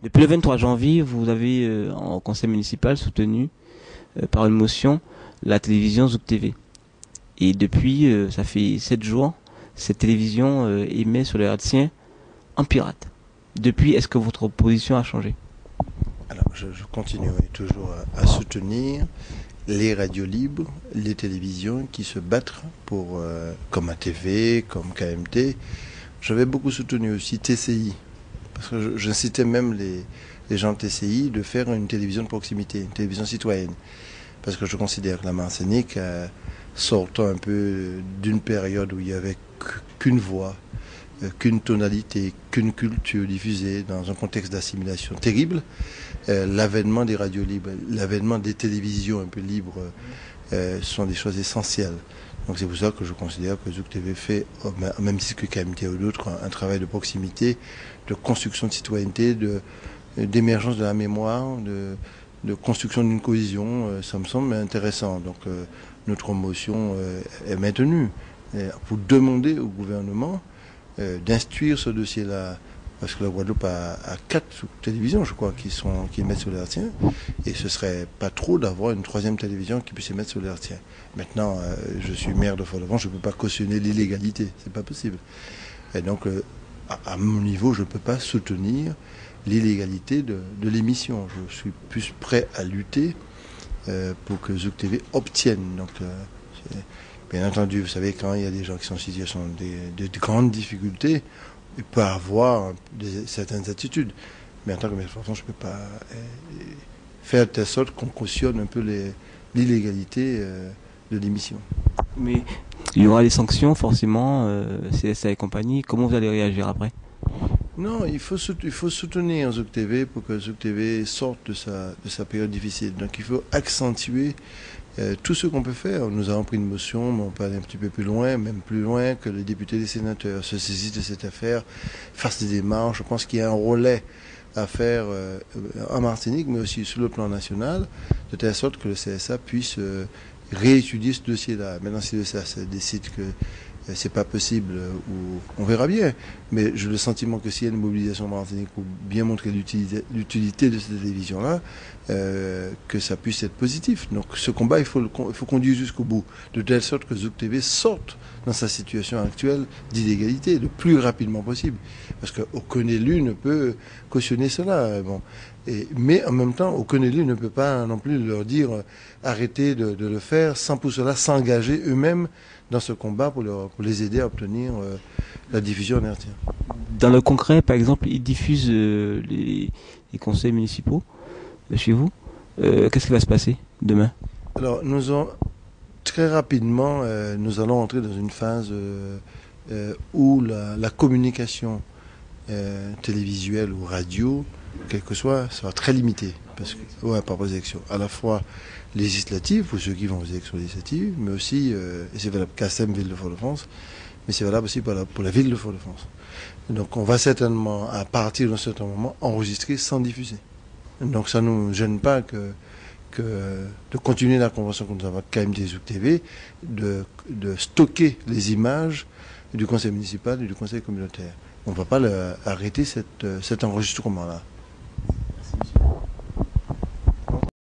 Depuis le 23 janvier, vous avez en conseil municipal soutenu par une motion la télévision Zouk TV. Et depuis, ça fait 7 jours, cette télévision émet sur les hertziens en pirate. Depuis, est-ce que votre position a changé? Alors, je continue toujours à soutenir les radios libres, les télévisions qui se battent pour, comme ATV, comme KMT. J'avais beaucoup soutenu aussi TCI, parce que j'incitais même les gens de TCI de faire une télévision de proximité, une télévision citoyenne. Parce que je considère que la Martinique, sortant un peu d'une période où il n'y avait qu'une voix, qu'une tonalité, qu'une culture diffusée dans un contexte d'assimilation terrible, l'avènement des radios libres, l'avènement des télévisions un peu libres sont des choses essentielles. Donc c'est pour ça que je considère que Zouk TV fait, au même titre que KMT ou d'autres, un travail de proximité, de construction de citoyenneté, d'émergence de la mémoire, de construction d'une cohésion. Ça me semble intéressant. Donc notre motion est maintenue pour demander au gouvernement d'instruire ce dossier-là, parce que la Guadeloupe a 4 télévisions, je crois, qui émettent sur l'hertzien, et ce serait pas trop d'avoir une troisième télévision qui puisse émettre sur l'hertzien. Maintenant, je suis maire de Fort-de-France, je ne peux pas cautionner l'illégalité, c'est pas possible. Et donc, à mon niveau, je ne peux pas soutenir l'illégalité de l'émission. Je suis plus prêt à lutter pour que Zouk TV obtienne. Donc, bien entendu, vous savez, quand il y a des gens qui sont en situation de grandes difficultés, il peut avoir certaines attitudes. Mais en tant que maire de Fort-de-France, je ne peux pas faire de telle sorte qu'on cautionne un peu l'illégalité de l'émission. Mais il y aura des sanctions forcément, CSA et compagnie. Comment vous allez réagir après? Non, il faut soutenir Zouk TV pour que Zouk TV sorte de sa période difficile. Donc il faut accentuer tout ce qu'on peut faire. Nous avons pris une motion, mais on peut aller un petit peu plus loin, même plus loin, que les députés et les sénateurs se saisissent de cette affaire, fassent des démarches. Je pense qu'il y a un relais à faire en Martinique, mais aussi sur le plan national, de telle sorte que le CSA puisse réétudier ce dossier-là. Maintenant, si le CSA décide que c'est pas possible, ou on verra bien. Mais j'ai le sentiment que s'il y a une mobilisation en Martinique pour bien montrer l'utilité de cette télévision-là, que ça puisse être positif. Donc ce combat, il faut conduire jusqu'au bout, de telle sorte que Zouk TV sorte dans sa situation actuelle d'illégalité le plus rapidement possible. Parce qu'aucun élu ne peut cautionner cela. Bon. Mais en même temps, aucun élu ne peut pas non plus leur dire arrêtez de le faire sans pour cela s'engager eux-mêmes dans ce combat pour les aider à obtenir la diffusion en RTL. Dans le concret, par exemple, ils diffusent les conseils municipaux chez vous. Qu'est-ce qui va se passer demain? Alors, très rapidement, nous allons entrer dans une phase où la communication télévisuelle ou radio, quel que soit, sera très limitée. Parce que, ouais, par vos élections. À la fois législatives, pour ceux qui vont aux élections législatives, mais aussi, et c'est valable CASEM, Ville de Fort-de-France, mais c'est valable aussi pour la Ville de Fort-de-France. Donc on va certainement, à partir d'un certain moment, enregistrer sans diffuser. Donc ça ne nous gêne pas de continuer la convention que nous avons avec KMT Zouk TV, de stocker les images du conseil municipal et du conseil communautaire. On ne va pas arrêter cet enregistrement-là.